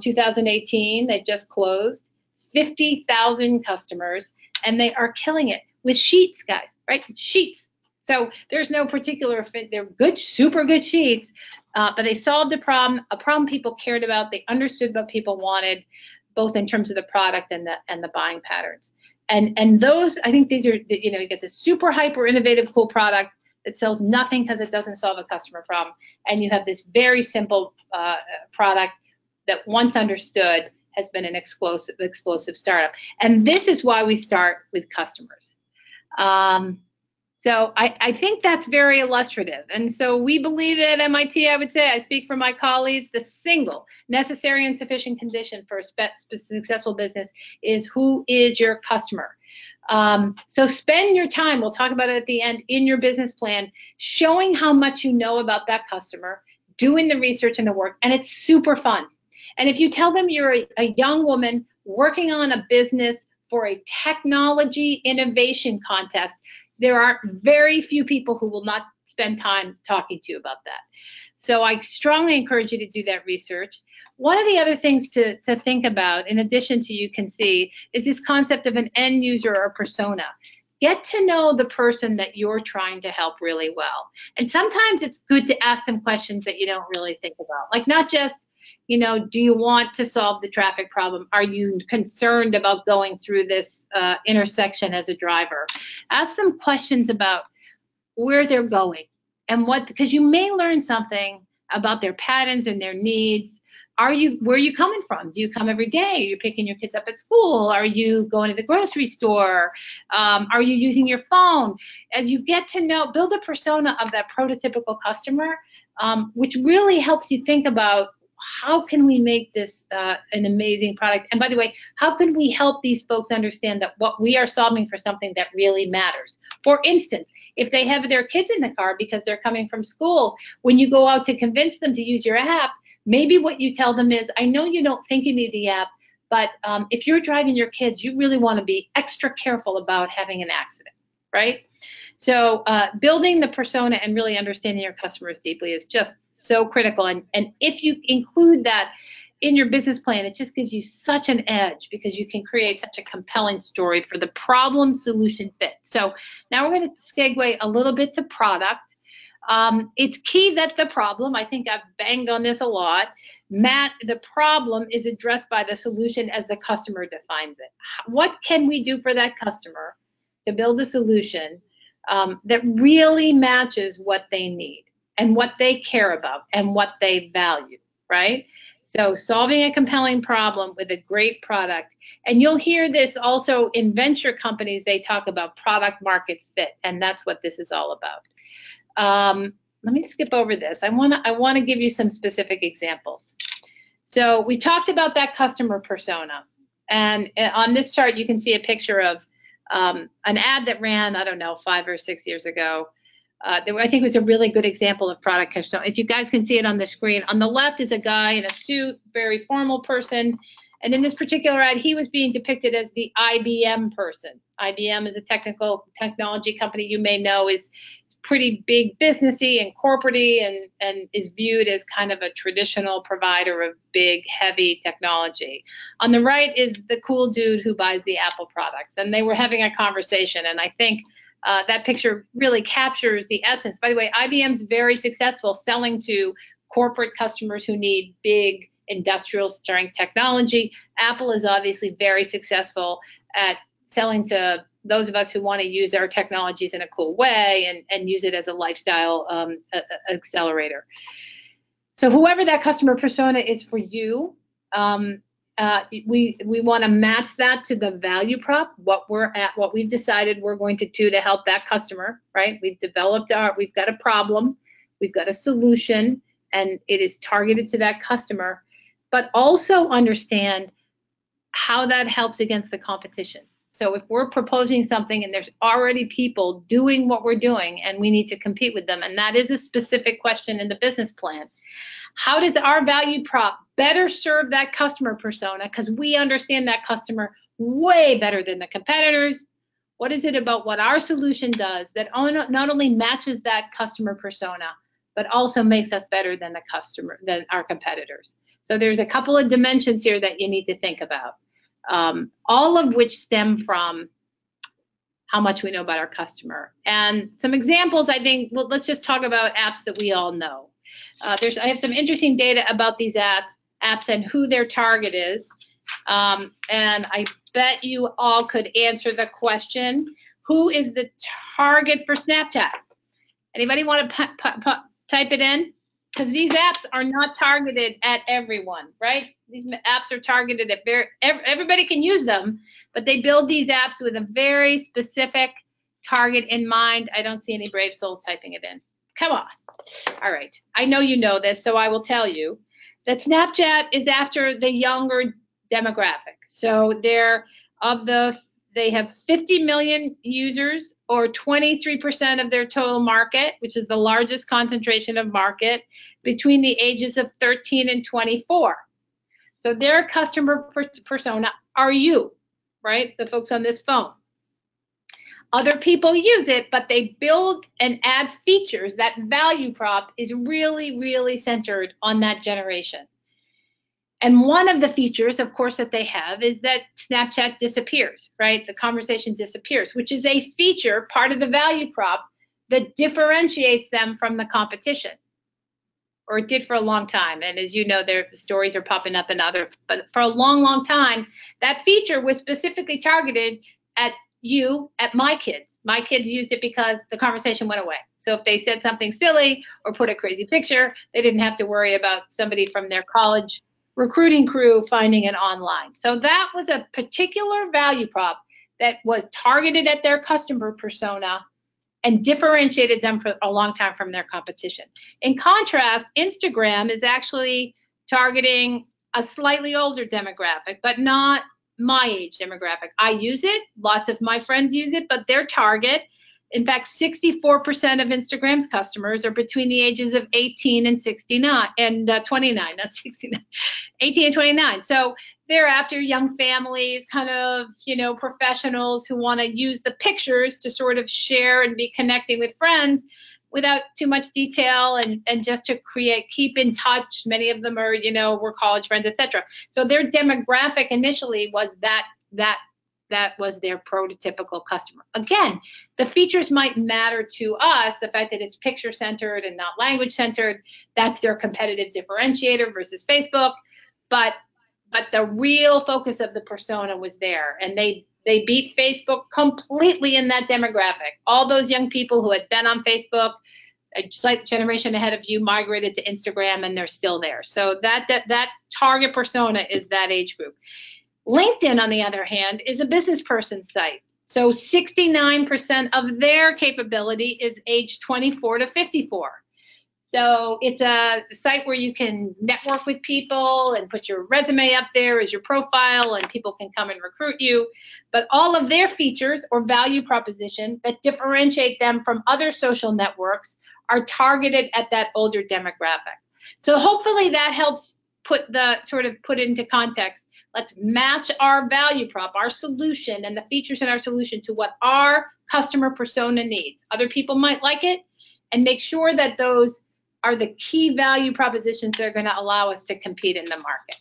2018, they've just closed. 50,000 customers, and they are killing it with sheets, guys, right? Sheets. So there's no particular fit. They're good, super good sheets, but they solved a problem people cared about. They understood what people wanted, both in terms of the product and the buying patterns. And those, I think these are, you get this super hyper innovative, cool product that sells nothing because it doesn't solve a customer problem. And you have this very simple product that, once understood, has been an explosive startup. And this is why we start with customers. So I think that's very illustrative. And so we believe at MIT, I would say, I speak for my colleagues, the single necessary and sufficient condition for a successful business is, who is your customer? So spend your time, we'll talk about it at the end, in your business plan, showing how much you know about that customer, doing the research and the work, and it's super fun. And if you tell them you're a young woman working on a business for a technology innovation contest, there are very few people who will not spend time talking to you about that. So I strongly encourage you to do that research. One of the other things to think about, in addition to you can see, is this concept of an end user or persona. Get to know the person that you're trying to help really well. And sometimes it's good to ask them questions that you don't really think about. Like not just, you know, do you want to solve the traffic problem? Are you concerned about going through this intersection as a driver? Ask them questions about where they're going and what, because you may learn something about their patterns and their needs. Where are you coming from? Do you come every day? Are you picking your kids up at school? Are you going to the grocery store? Are you using your phone? As you get to know, build a persona of that prototypical customer, which really helps you think about how can we make this an amazing product? And by the way, how can we help these folks understand that what we are solving for something that really matters? For instance, if they have their kids in the car because they're coming from school, when you go out to convince them to use your app, maybe what you tell them is, I know you don't think you need the app, but if you're driving your kids, you really want to be extra careful about having an accident, right? So building the persona and really understanding your customers deeply is just so critical. And if you include that in your business plan, it just gives you such an edge because you can create such a compelling story for the problem solution fit. So now we're going to segue a little bit to product. It's key that the problem, I think I've banged on this a lot, Matt, the problem is addressed by the solution as the customer defines it. What can we do for that customer to build a solution that really matches what they need and what they care about and what they value, right? So solving a compelling problem with a great product. And you'll hear this also in venture companies, they talk about product market fit, and that's what this is all about. Let me skip over this. I want to give you some specific examples. So we talked about that customer persona. And on this chart, you can see a picture of an ad that ran, I don't know, 5 or 6 years ago. I think it was a really good example of product persona. If you guys can see it on the screen, on the left is a guy in a suit, very formal person. And in this particular ad, he was being depicted as the IBM person. IBM is a technology company you may know is pretty big businessy and corporate-y and is viewed as kind of a traditional provider of big, heavy technology. On the right is the cool dude who buys the Apple products. And they were having a conversation. And I think that picture really captures the essence. By the way, IBM's very successful selling to corporate customers who need big industrial strength technology. Apple is obviously very successful at selling to those of us who want to use our technologies in a cool way and use it as a lifestyle accelerator. So whoever that customer persona is for you, we want to match that to the value prop, what we've decided we're going to do to help that customer, right? We've got a problem, we've got a solution, and it is targeted to that customer, but also understand how that helps against the competition. So if we're proposing something and there's already people doing what we're doing and we need to compete with them, and that is a specific question in the business plan, how does our value prop better serve that customer persona? Because we understand that customer way better than the competitors. What is it about what our solution does that not only matches that customer persona, but also makes us better than our competitors? So there's a couple of dimensions here that you need to think about, all of which stem from how much we know about our customer. And some examples, I think, well, let's just talk about apps that we all know. I have some interesting data about these apps and who their target is. And I bet you all could answer the question, who is the target for Snapchat? Anybody want to type it in? Because these apps are not targeted at everyone, right? These apps are targeted at everybody can use them, but they build these apps with a very specific target in mind. I don't see any brave souls typing it in. Come on. All right. I know you know this, so I will tell you that Snapchat is after the younger demographic. So they're of the They have 50 million users, or 23% of their total market, which is the largest concentration of market, between the ages of 13 and 24. So their customer persona are you, right? The folks on this phone. Other people use it, but they build and add features. That value prop is really, really centered on that generation. And one of the features, of course, that they have is that Snapchat disappears, right? The conversation disappears, which is a feature, part of the value prop, that differentiates them from the competition. Or it did for a long time. And as you know, the stories are popping up in other, but for a long, long time, that feature was specifically targeted at my kids. My kids used it because the conversation went away. So if they said something silly or put a crazy picture, they didn't have to worry about somebody from their college recruiting crew finding it online. So that was a particular value prop that was targeted at their customer persona and differentiated them for a long time from their competition. In contrast, Instagram is actually targeting a slightly older demographic, but not my age demographic. I use it, lots of my friends use it, but their target, in fact, 64% of Instagram's customers are between the ages of 18 and 69 and 29, not 69, 18 and 29. So they're after young families, kind of, professionals who want to use the pictures to sort of share and be connecting with friends without too much detail, and just to keep in touch. Many of them are, we're college friends, etc. So their demographic initially was that was their prototypical customer. Again, the features might matter to us, the fact that it's picture centered and not language centered, that's their competitive differentiator versus Facebook. But the real focus of the persona was there, and they beat Facebook completely in that demographic. All those young people who had been on Facebook, a slight generation ahead of you, migrated to Instagram, and they're still there. So that target persona is that age group. LinkedIn, on the other hand, is a business person site. So 69% of their capability is age 24 to 54. So it's a site where you can network with people and put your resume up there as your profile, and people can come and recruit you. But all of their features or value proposition that differentiate them from other social networks are targeted at that older demographic. So hopefully that helps put into context. Let's match our value prop, our solution, and the features in our solution to what our customer persona needs. Other people might like it, and make sure that those are the key value propositions that are going to allow us to compete in the market.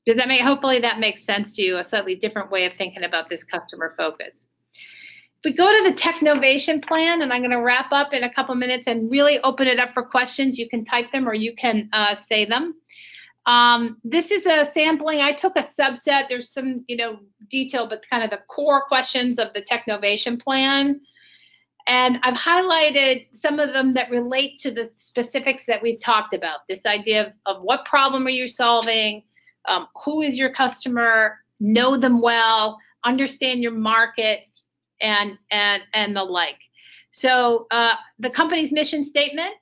Does that hopefully that makes sense to you, a slightly different way of thinking about this customer focus. If we go to the Technovation plan, and I'm going to wrap up in a couple minutes and really open it up for questions. You can type them or you can say them. This is a sampling. I took a subset. There's some, detail, but kind of the core questions of the Technovation plan. And I've highlighted some of them that relate to the specifics that we've talked about. This idea of what problem are you solving, who is your customer, know them well, understand your market, and the like. So the company's mission statement,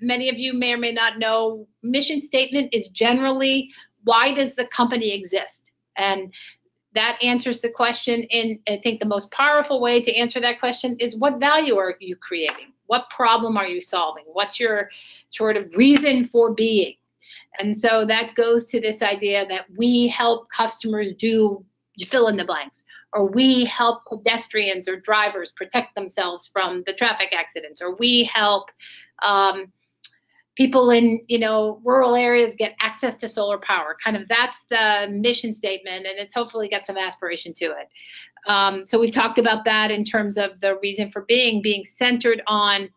many of you may or may not know, mission statement is generally, why does the company exist? And that answers the question. And I think the most powerful way to answer that question is, what value are you creating? What problem are you solving? What's your sort of reason for being? And so that goes to this idea that we help customers do fill in the blanks, or we help pedestrians or drivers protect themselves from the traffic accidents, or we help people in rural areas get access to solar power. Kind of that's the mission statement, and it's hopefully got some aspiration to it. So we've talked about that in terms of the reason for being centered on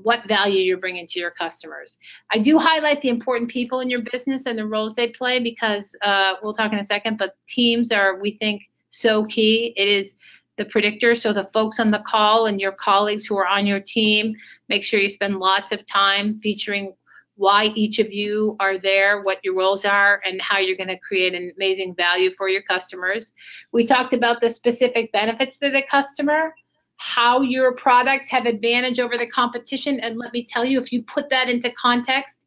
what value you're bringing to your customers. I do highlight the important people in your business and the roles they play, because we'll talk in a second, but teams are, we think, so key. It is the predictor. So the folks on the call and your colleagues who are on your team, make sure you spend lots of time featuring why each of you are there, what your roles are, and how you're going to create an amazing value for your customers. We talked about the specific benefits to the customer, how your products have advantage over the competition. And let me tell you, if you put that into context,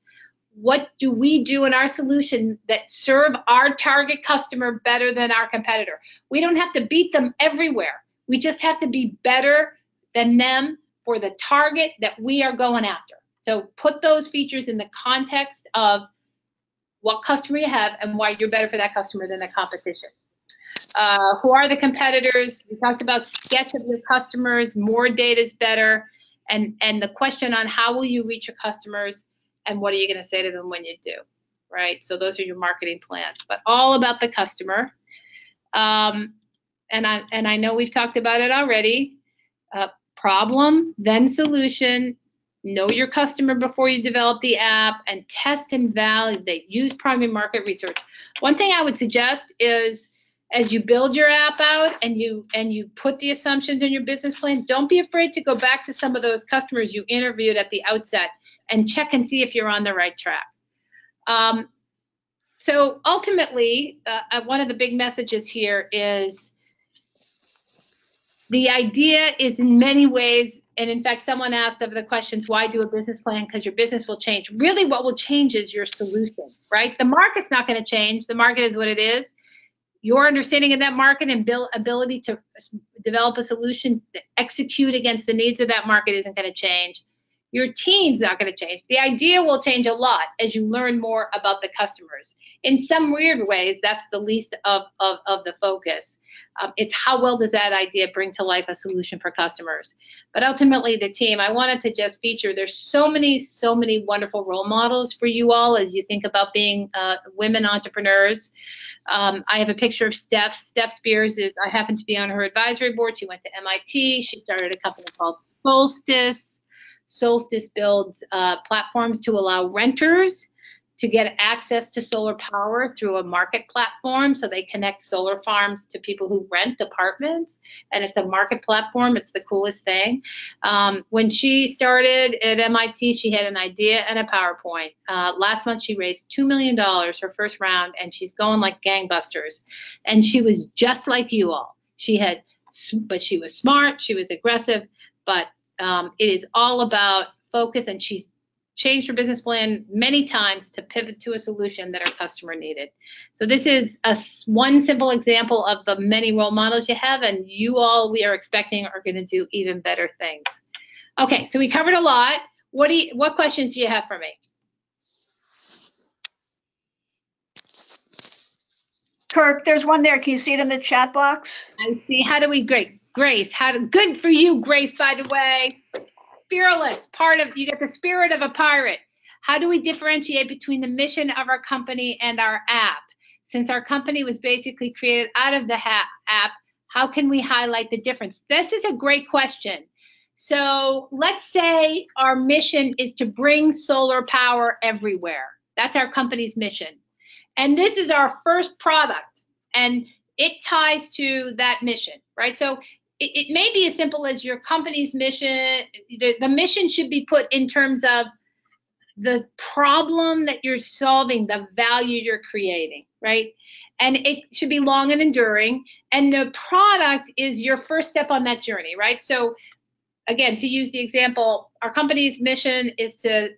what do we do in our solution that serve our target customer better than our competitor? We don't have to beat them everywhere. We just have to be better than them for the target that we are going after. So put those features in the context of what customer you have and why you're better for that customer than the competition. Who are the competitors? We talked about sketch of your customers, more data is better, and the question on how will you reach your customers and what are you going to say to them when you do, right? So those are your marketing plans, but all about the customer. And I know we've talked about it already. Problem, then solution. Know your customer before you develop the app, and test and validate. Use primary market research. One thing I would suggest is, as you build your app out and you put the assumptions in your business plan, don't be afraid to go back to some of those customers you interviewed at the outset and check and see if you're on the right track. So ultimately, one of the big messages here is the idea is in many ways, and in fact, someone asked of the questions, why do a business plan? Because your business will change. Really, what will change is your solution, right? The market's not going to change. The market is what it is. Your understanding of that market and ability to develop a solution to execute against the needs of that market isn't going to change. Your team's not going to change. The idea will change a lot as you learn more about the customers. In some weird ways, that's the least of the focus. It's how well does that idea bring to life a solution for customers. But ultimately, the team, I wanted to just feature, there's so many wonderful role models for you all as you think about being women entrepreneurs. I have a picture of Steph. Steph Spears I happen to be on her advisory board. She went to MIT. She started a company called Solstice. Solstice builds platforms to allow renters to get access to solar power through a market platform. So they connect solar farms to people who rent apartments, and it's a market platform. It's the coolest thing. When she started at MIT, she had an idea and a PowerPoint. Last month, she raised $2 million, her first round, and she's going like gangbusters. And she was just like you all. But she was smart, she was aggressive, but it is all about focus, and she's changed her business plan many times to pivot to a solution that her customer needed. So this is one simple example of the many role models you have, and you all, we are expecting, are going to do even better things. Okay, so we covered a lot. What questions do you have for me? Kirk, there's one there. Can you see it in the chat box? I see. How do we Grace? Good for you, Grace, by the way. Fearless, you get the spirit of a pirate. How do we differentiate between the mission of our company and our app? Since our company was basically created out of the app, how can we highlight the difference? This is a great question. So let's say our mission is to bring solar power everywhere. That's our company's mission. And this is our first product, and it ties to that mission, right? So it may be as simple as your company's mission. The mission should be put in terms of the problem that you're solving, the value you're creating, right? And it should be long and enduring. And the product is your first step on that journey, right? So again, to use the example, our company's mission is to,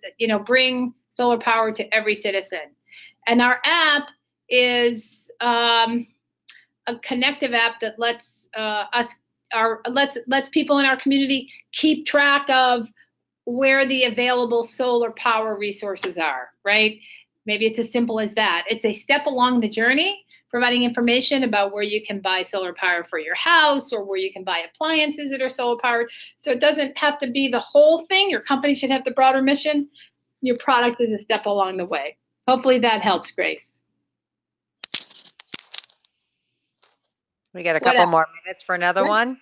bring solar power to every citizen. And our app is a connective app that lets lets people in our community keep track of where the available solar power resources are, right? Maybe it's as simple as that. It's a step along the journey, providing information about where you can buy solar power for your house or where you can buy appliances that are solar powered. So it doesn't have to be the whole thing. Your company should have the broader mission. Your product is a step along the way. Hopefully that helps, Grace. We got a couple more minutes for another one.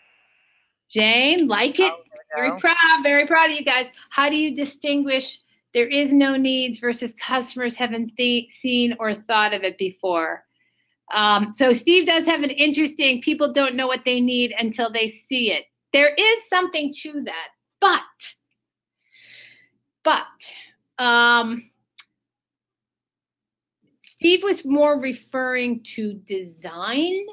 Jane, like it. Very proud of you guys. How do you distinguish there is no needs versus customers haven't seen or thought of it before? So Steve does have an interesting, people don't know what they need until they see it. There is something to that, but Steve was more referring to design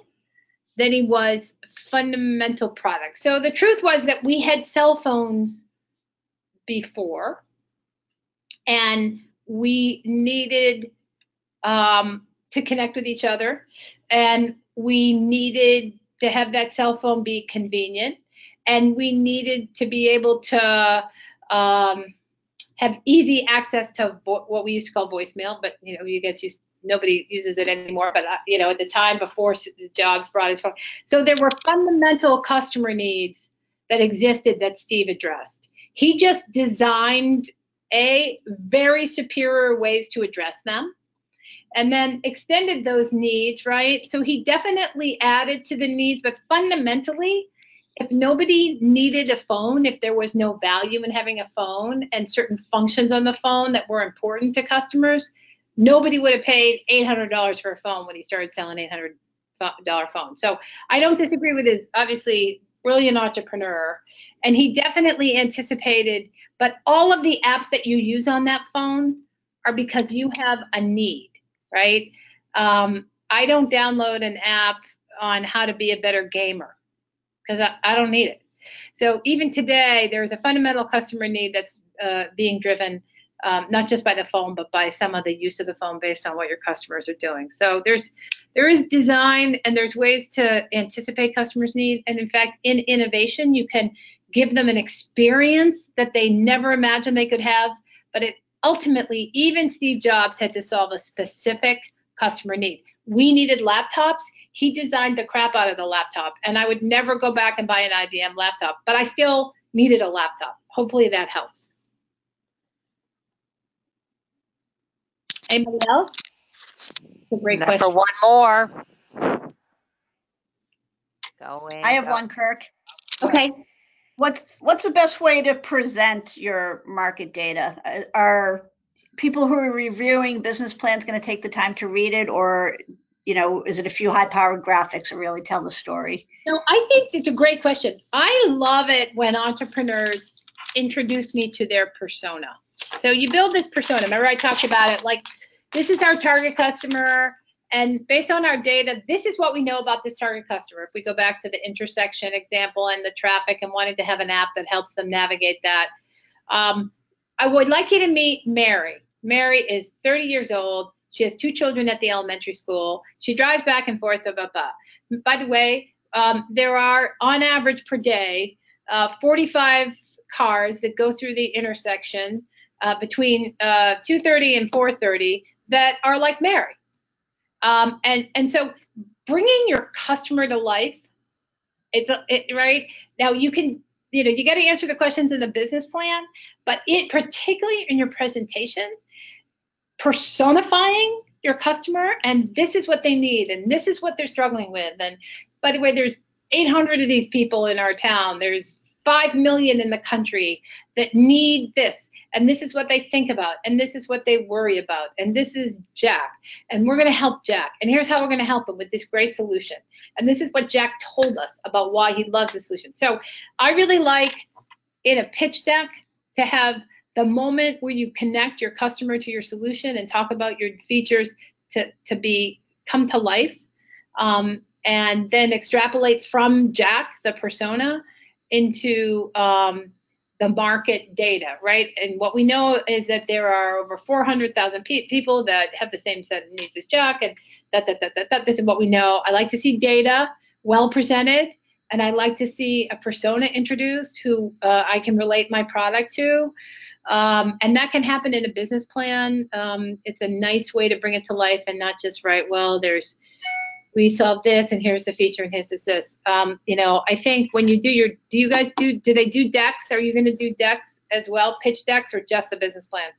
than he was fundamental product. So the truth was that we had cell phones before, and we needed to connect with each other, and we needed to have that cell phone be convenient, and we needed to be able to have easy access to what we used to call voicemail, but you guys nobody uses it anymore. But at the time before Jobs brought his phone, so there were fundamental customer needs that existed that Steve addressed. He just designed very superior ways to address them, and then extended those needs, right? So he definitely added to the needs, but fundamentally, if nobody needed a phone, if there was no value in having a phone and certain functions on the phone that were important to customers, nobody would have paid $800 for a phone when he started selling $800 phones. So I don't disagree with his obviously brilliant entrepreneur, and he definitely anticipated, but all of the apps that you use on that phone are because you have a need, right? I don't download an app on how to be a better gamer because I don't need it. So even today, there's a fundamental customer need that's being driven not just by the phone, but by some of the use of the phone based on what your customers are doing. So there is design, and there's ways to anticipate customers' need. And in fact, in innovation, you can give them an experience that they never imagined they could have. But it ultimately, even Steve Jobs had to solve a specific customer need. We needed laptops. He designed the crap out of the laptop, and I would never go back and buy an IBM laptop, but I still needed a laptop. Hopefully that helps. Anybody else? It's a great question. For one more. I have one, Kirk. Okay. What's the best way to present your market data? Are people who are reviewing business plans going to take the time to read it, or is it a few high-powered graphics that really tell the story? No, I think it's a great question. I love it when entrepreneurs introduce me to their persona. So you build this persona. Remember I talked about it, like this is our target customer, and based on our data, this is what we know about this target customer. If we go back to the intersection example and the traffic and wanting to have an app that helps them navigate that, I would like you to meet Mary. Mary is 30 years old. She has 2 children at the elementary school. She drives back and forth. By the way, there are, on average per day, 45 cars that go through the intersection between 2:30 and 4:30 that are like Mary. And so bringing your customer to life, right? Now you can, you got to answer the questions in the business plan, but particularly in your presentation, personifying your customer, and this is what they need, and this is what they're struggling with. And by the way, there's 800 of these people in our town. There's 5 million in the country that need this, and this is what they think about, and this is what they worry about, and this is Jack, and we're going to help Jack, and here's how we're going to help him with this great solution, and this is what Jack told us about why he loves the solution. So I really like in a pitch deck to have the moment where you connect your customer to your solution and talk about your features to come to life, and then extrapolate from Jack, the persona, into the market data, right? And what we know is that there are over 400,000 people that have the same set of needs as Jack, and that. This is what we know. I like to see data well presented, and I like to see a persona introduced who I can relate my product to. And that can happen in a business plan. It's a nice way to bring it to life and not just write, well, we solved this and here's the feature and here's this. I think when you do do they do decks? Are you going to do decks as well, pitch decks, or just the business plan?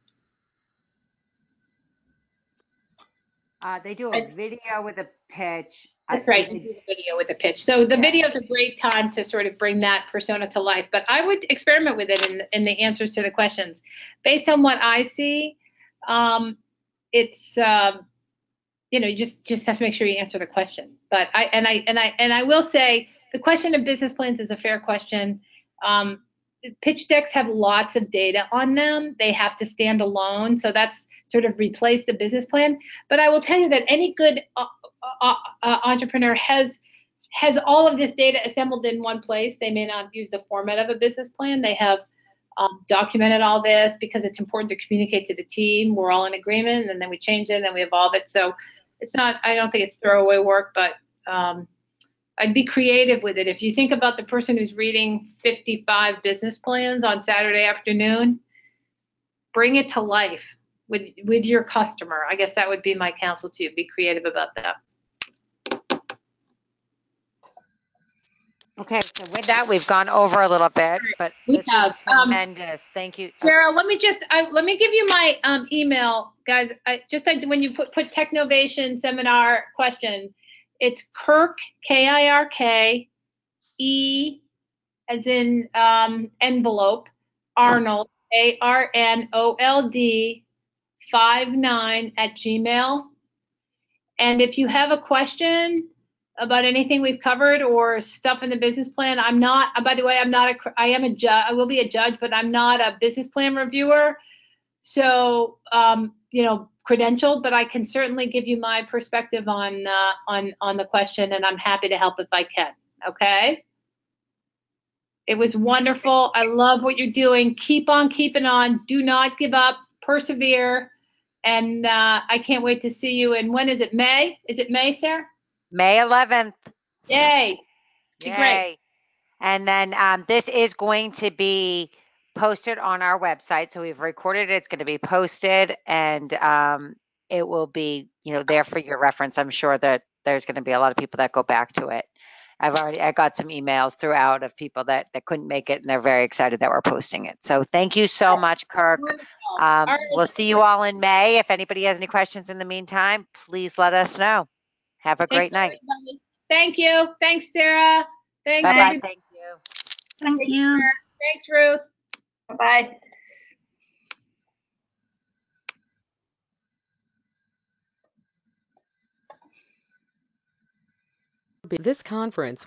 They do a video with a pitch. That's right, you do the video with the pitch. So the video is a great time to sort of bring that persona to life, but I would experiment with it in the answers to the questions. Based on what I see, it's, you just have to make sure you answer the question. But I will say the question of business plans is a fair question. Pitch decks have lots of data on them. They have to stand alone. So that's sort of replace the business plan. But I will tell you that any good entrepreneur has all of this data assembled in one place. They may not use the format of a business plan. They have documented all this because it's important to communicate to the team. We're all in agreement, and then we change it, and then we evolve it. So it's not, I don't think it's throwaway work, but I'd be creative with it. If you think about the person who's reading 55 business plans on Saturday afternoon, bring it to life with your customer. I guess that would be my counsel to you. Be creative about that. Okay, so with that, we've gone over a little bit, but this was tremendous. Thank you. Sarah, let me give you my email, guys. When you put Technovation seminar question, it's Kirk, Kirk, E as in envelope, Arnold, Arnold 59 @gmail. And if you have a question about anything we've covered or stuff in the business plan, by the way, I will be a judge, but I'm not a business plan reviewer. So, credentialed, but I can certainly give you my perspective on the question, and I'm happy to help if I can. Okay. It was wonderful. I love what you're doing. Keep on keeping on. Do not give up. Persevere. And I can't wait to see you. And when is it? May? Is it May, Sarah? May 11th. Yay. Yay. Great. And then this is going to be posted on our website. So we've recorded it. It's going to be posted, and it will be, there for your reference. I'm sure that there's going to be a lot of people that go back to it. I got some emails throughout of people that couldn't make it, and they're very excited that we're posting it. So thank you so much, Kirk. We'll see you all in May. If anybody has any questions in the meantime, please let us know. Have a great night. Everybody. Thank you. Thanks, Sarah. Thanks. Bye-bye. Thank you. Thank you. Thanks, Ruth. Bye-bye. This conference